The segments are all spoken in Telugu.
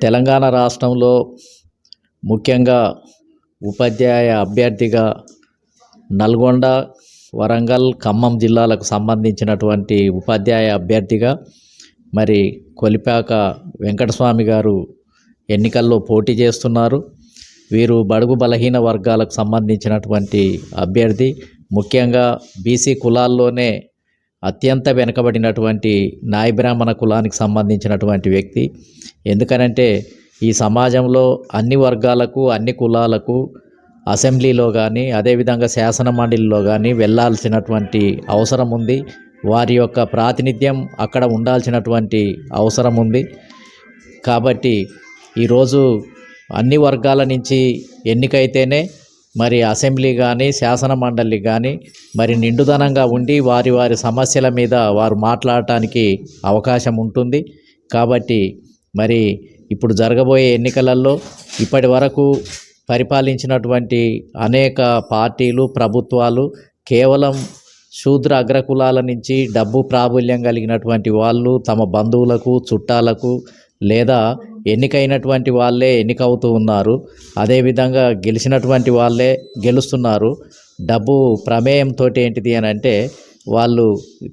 తెలంగాణ రాష్ట్రంలో ముఖ్యంగా ఉపాధ్యాయ అభ్యర్థిగా నల్గొండ, వరంగల్, ఖమ్మం జిల్లాలకు సంబంధించినటువంటి ఉపాధ్యాయ అభ్యర్థిగా మరి కొలిపాక వెంకటస్వామి గారు ఎన్నికల్లో పోటీ చేస్తున్నారు. వీరు బడుగు బలహీన వర్గాలకు సంబంధించినటువంటి అభ్యర్థి. ముఖ్యంగా బీసీ కులాల్లోనే అత్యంత వెనుకబడినటువంటి నాయ బ్రాహ్మణ కులానికి సంబంధించినటువంటి వ్యక్తి. ఎందుకనంటే ఈ సమాజంలో అన్ని వర్గాలకు, అన్ని కులాలకు అసెంబ్లీలో కానీ అదేవిధంగా శాసన మండలిలో కానీ వెళ్ళాల్సినటువంటి అవసరం ఉంది. వారి యొక్క ప్రాతినిధ్యం అక్కడ ఉండాల్సినటువంటి అవసరం ఉంది. కాబట్టి ఈరోజు అన్ని వర్గాల నుంచి ఎన్నికైతేనే మరి అసెంబ్లీ కానీ శాసన మండలి కానీ మరి నిండుదనంగా ఉండి వారి వారి సమస్యల మీద వారు మాట్లాడటానికి అవకాశం ఉంటుంది. కాబట్టి మరి ఇప్పుడు జరగబోయే ఎన్నికలలో ఇప్పటి వరకు పరిపాలించినటువంటి అనేక పార్టీలు, ప్రభుత్వాలు కేవలం శూద్ర అగ్రకులాల నుంచి డబ్బు ప్రాబల్యం కలిగినటువంటి వాళ్ళు తమ బంధువులకు, చుట్టాలకు లేదా ఎన్నికైనటువంటి వాళ్ళే ఎన్నికవుతూ ఉన్నారు. అదేవిధంగా గెలిచినటువంటి వాళ్ళే గెలుస్తున్నారు. డబ్బు ప్రమేయంతో ఏంటిది అని అంటే వాళ్ళు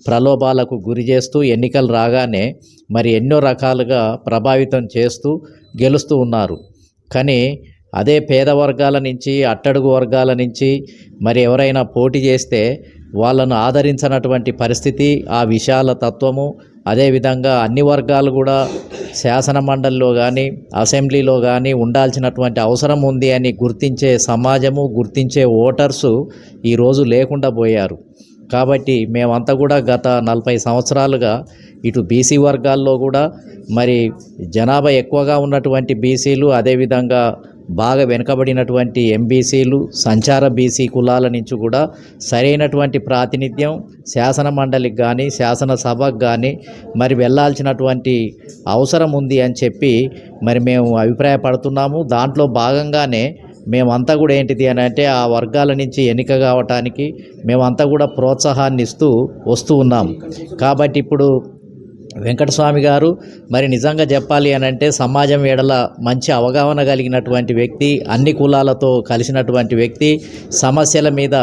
ప్రలోభాలకు గురి చేస్తూ ఎన్నికలు రాగానే మరి ఎన్నో రకాలుగా ప్రభావితం చేస్తూ గెలుస్తూ ఉన్నారు. కానీ అదే పేద వర్గాల నుంచి, అట్టడుగు వర్గాల నుంచి మరి ఎవరైనా పోటీ చేస్తే వాళ్ళను ఆదరించినటువంటి పరిస్థితి, ఆ విశాల తత్వము, అదేవిధంగా అన్ని వర్గాలు కూడా శాసన మండలిలో కానీ అసెంబ్లీలో కానీ ఉండాల్సినటువంటి అవసరం ఉంది అని గుర్తించే సమాజము, గుర్తించే ఓటర్సు ఈరోజు లేకుండా పోయారు. కాబట్టి మేమంతా కూడా గత 40 సంవత్సరాలుగా ఇటు బీసీ వర్గాల్లో కూడా మరి జనాభా ఎక్కువగా ఉన్నటువంటి బీసీలు, అదేవిధంగా బాగా వెనుకబడినటువంటి ఎంబీసీలు, సంచార బీసీ కులాల నుంచి కూడా సరైనటువంటి ప్రాతినిధ్యం శాసన మండలికి కానీ శాసనసభకు కానీ మరి వెళ్ళాల్సినటువంటి అవసరం ఉంది అని చెప్పి మరి మేము అభిప్రాయపడుతున్నాము. దాంట్లో భాగంగానే మేమంతా కూడా ఏంటిది అని అంటే ఆ వర్గాల నుంచి ఎన్నిక కావటానికి మేమంతా కూడా ప్రోత్సాహాన్ని ఇస్తూ వస్తూ ఉన్నాం. కాబట్టి ఇప్పుడు వెంకటస్వామి గారు మరి నిజంగా చెప్పాలి అని అంటే సమాజం ఎడల మంచి అవగాహన కలిగినటువంటి వ్యక్తి, అన్ని కులాలతో కలిసినటువంటి వ్యక్తి, సమస్యల మీద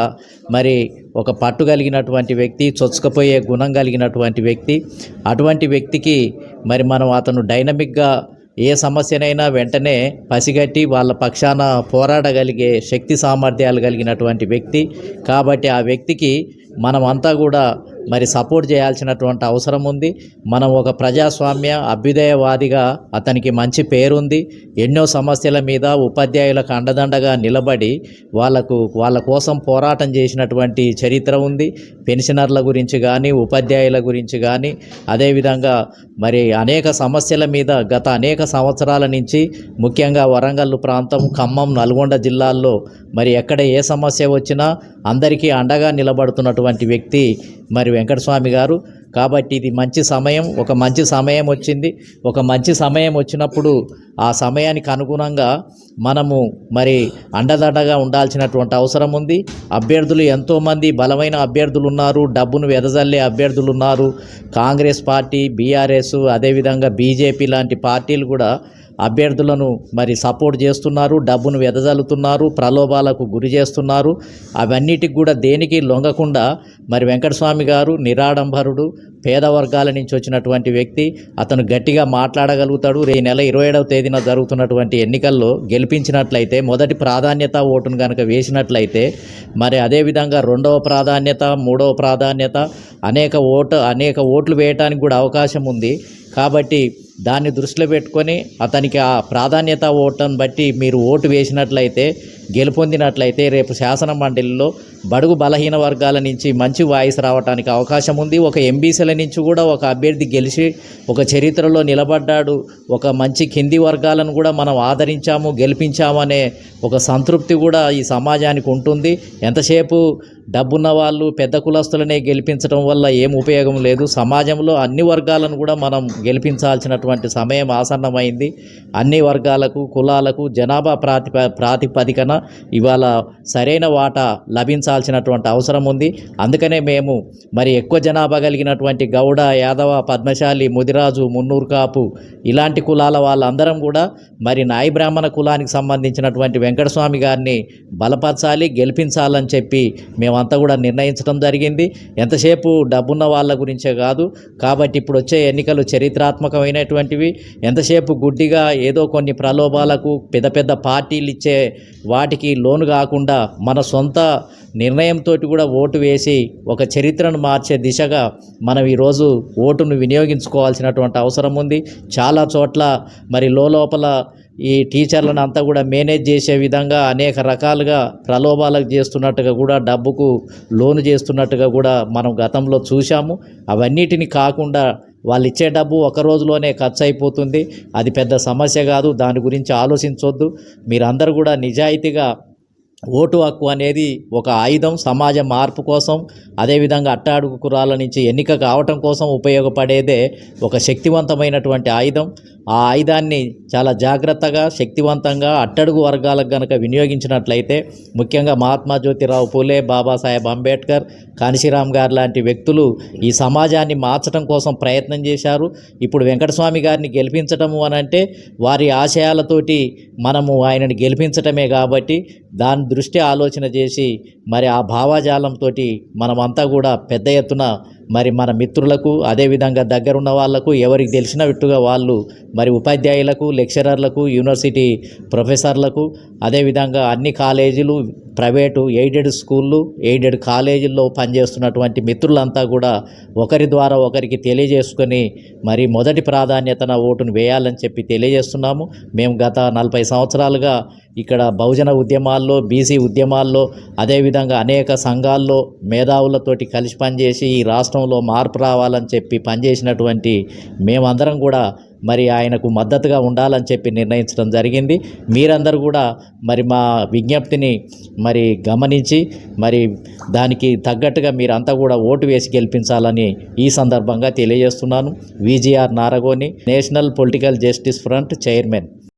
మరి ఒక పట్టు కలిగినటువంటి వ్యక్తి, చొచ్చుకపోయే గుణం కలిగినటువంటి వ్యక్తి. అటువంటి వ్యక్తికి మరి మనం అతను డైనమిక్గా ఏ సమస్యనైనా వెంటనే పసిగట్టి వాళ్ళ పక్షాన పోరాడగలిగే శక్తి సామర్థ్యాలు కలిగినటువంటి వ్యక్తి. కాబట్టి ఆ వ్యక్తికి మనమంతా కూడా మరి సపోర్ట్ చేయాల్సినటువంటి అవసరం ఉంది. మనం ఒక ప్రజాస్వామ్య అభ్యుదయవాదిగా అతనికి మంచి పేరుంది. ఎన్నో సమస్యల మీద ఉపాధ్యాయులకు అండదండగా నిలబడి వాళ్ళ కోసం పోరాటం చేసినటువంటి చరిత్ర ఉంది. పెన్షనర్ల గురించి కానీ, ఉపాధ్యాయుల గురించి కానీ, అదేవిధంగా మరి అనేక సమస్యల మీద గత అనేక సంవత్సరాల నుంచి ముఖ్యంగా వరంగల్ ప్రాంతం, ఖమ్మం, నల్గొండ జిల్లాల్లో మరి ఎక్కడ ఏ సమస్య వచ్చినా అందరికీ అండగా నిలబడుతున్నటువంటి వ్యక్తి మరి వెంకటస్వామి గారు. కాబట్టి ఇది మంచి సమయం, ఒక మంచి సమయం వచ్చింది. ఒక మంచి సమయం వచ్చినప్పుడు ఆ సమయానికి అనుగుణంగా మనము మరి అండదండగా ఉండాల్సినటువంటి అవసరం ఉంది. అభ్యర్థులు ఎంతోమంది బలమైన అభ్యర్థులు ఉన్నారు, డబ్బును వెదజల్లే అభ్యర్థులు ఉన్నారు. కాంగ్రెస్ పార్టీ, బీఆర్ఎస్, అదేవిధంగా బీజేపీ లాంటి పార్టీలు కూడా అభ్యర్థులను మరి సపోర్ట్ చేస్తున్నారు, డబ్బును వెదజల్లుతున్నారు, ప్రలోభాలకు గురి చేస్తున్నారు. అవన్నిటికి కూడా దేనికి లొంగకుండా మరి వెంకటస్వామి గారు నిరాడంబరుడు, పేద వర్గాల నుంచి వచ్చినటువంటి వ్యక్తి. అతను గట్టిగా మాట్లాడగలుగుతాడు. ఈ నెల 27వ తేదీన జరుగుతున్నటువంటి ఎన్నికల్లో గెలిపించినట్లయితే మొదటి ప్రాధాన్యత ఓటును కనుక వేసినట్లయితే మరి అదేవిధంగా 2వ ప్రాధాన్యత, 3వ ప్రాధాన్యత అనేక ఓట్లు వేయడానికి కూడా అవకాశం ఉంది. కాబట్టి దాన్ని దృష్టిలో పెట్టుకొని అతనికి ఆ ప్రాధాన్యత ఓటును బట్టి మీరు ఓటు వేసినట్లయితే, గెలుపొందినట్లయితే రేపు శాసన మండలిలో బడుగు బలహీన వర్గాల నుంచి మంచి వాయిస్ రావడానికి అవకాశం ఉంది. ఒక ఎంబీసీల నుంచి కూడా ఒక అభ్యర్థి గెలిచి ఒక చరిత్రలో నిలబడ్డాడు, ఒక మంచి కింది వర్గాలను కూడా మనం ఆదరించాము, గెలిపించాము అనే ఒక సంతృప్తి కూడా ఈ సమాజానికి ఉంటుంది. ఎంతసేపు డబ్బున్న వాళ్ళు, పెద్ద కులస్తులనే గెలిపించడం వల్ల ఏం ఉపయోగం లేదు. సమాజంలో అన్ని వర్గాలను కూడా మనం గెలిపించాల్సినటువంటి సమయం ఆసన్నమైంది. అన్ని వర్గాలకు, కులాలకు జనాభా ప్రాతిపదికన ఇవాళ సరైన వాటా లభించాల్సినటువంటి అవసరం ఉంది. అందుకనే మేము మరి ఎక్కువ జనాభా కలిగినటువంటి గౌడ, యాదవ, పద్మశాలి, ముదిరాజు, మున్నూరు కాపు ఇలాంటి కులాల వాళ్ళందరం కూడా మరి నాయి బ్రాహ్మణ కులానికి సంబంధించినటువంటి వెంకటస్వామి గారిని బలపరచాలి, గెలిపించాలని చెప్పి మేమంతా కూడా నిర్ణయించడం జరిగింది. ఎంతసేపు డబ్బున్న వాళ్ళ గురించే కాదు కాబట్టి ఇప్పుడు వచ్చే ఎన్నికలు చరిత్రాత్మకమైనటువంటివి. ఎంతసేపు గుడ్డిగా ఏదో కొన్ని ప్రలోభాలకు పెద్ద పెద్ద పార్టీలు ఇచ్చే వాటికి లోను కాకుండా మన సొంత నిర్ణయంతో కూడా ఓటు వేసి ఒక చరిత్రను మార్చే దిశగా మనం ఈరోజు ఓటును వినియోగించుకోవాల్సినటువంటి అవసరం ఉంది. చాలా చోట్ల మరి లోపల ఈ టీచర్లను అంతా కూడా మేనేజ్ చేసే విధంగా అనేక రకాలుగా ప్రలోభాలకు చేస్తున్నట్టుగా కూడా డబ్బుకు లోను చేస్తున్నట్టుగా కూడా మనం గతంలో చూసాము. అవన్నిటిని కాకుండా వాళ్ళు ఇచ్చే డబ్బు ఒక రోజులోనే ఖర్చు అయిపోతుంది. అది పెద్ద సమస్య కాదు, దాని గురించి ఆలోచించొద్దు. మీరందరూ కూడా నిజాయితీగా ఓటు హక్కు అనేది ఒక ఆయుధం, సమాజ మార్పు కోసం అదేవిధంగా అట్టాడుగు కులాల నుంచి ఎన్నిక కావటం కోసం ఉపయోగపడేదే ఒక శక్తివంతమైనటువంటి ఆయుధం. ఆ ఆయుధాన్ని చాలా జాగ్రత్తగా, శక్తివంతంగా అట్టడుగు వర్గాలకు గనక వినియోగించినట్లయితే, ముఖ్యంగా మహాత్మా జ్యోతిరావు పూలే, బాబాసాహెబ్ అంబేద్కర్, కాన్షీరామ్ గారు లాంటి వ్యక్తులు ఈ సమాజాన్ని మార్చడం కోసం ప్రయత్నం చేశారు. ఇప్పుడు వెంకటస్వామి గారిని గెలిపించటము అనంటే వారి ఆశయాలతోటి మనము ఆయనని గెలిపించటమే కాబట్టి దాని దృష్టి ఆలోచన చేసి మరి ఆ భావాజాలంతో మనమంతా కూడా పెద్ద ఎత్తున మరి మన మిత్రులకు అదేవిధంగా దగ్గరున్న వాళ్లకు ఎవరికి తెలిసినట్టుగా వాళ్ళు మరి ఉపాధ్యాయులకు, లెక్చరర్లకు, యూనివర్సిటీ ప్రొఫెసర్లకు అదేవిధంగా అన్ని కాలేజీలు, ప్రైవేటు ఎయిడెడ్ స్కూళ్ళు, ఎయిడెడ్ కాలేజీల్లో పనిచేస్తున్నటువంటి మిత్రులంతా కూడా ఒకరి ద్వారా ఒకరికి తెలియజేసుకొని మరి మొదటి ప్రాధాన్యతన ఓటును వేయాలని చెప్పి తెలియజేస్తున్నాము. మేము గత 40 సంవత్సరాలుగా ఇక్కడ బహుజన ఉద్యమాల్లో, బీసీ ఉద్యమాల్లో అదేవిధంగా అనేక సంఘాల్లో మేధావులతోటి కలిసి పనిచేసి ఈ రాష్ట్రంలో మార్పు రావాలని చెప్పి పనిచేసినటువంటి మేమందరం కూడా మరి ఆయనకు మద్దతుగా ఉండాలని చెప్పి నిర్ణయించడం జరిగింది. మీరందరూ కూడా మరి మా విజ్ఞప్తిని మరి గమనించి మరి దానికి తగ్గట్టుగా మీరంతా కూడా ఓటు వేసి గెలిపించాలని ఈ సందర్భంగా తెలియజేస్తున్నాను. VGR Naragoni, national political justice front chairman.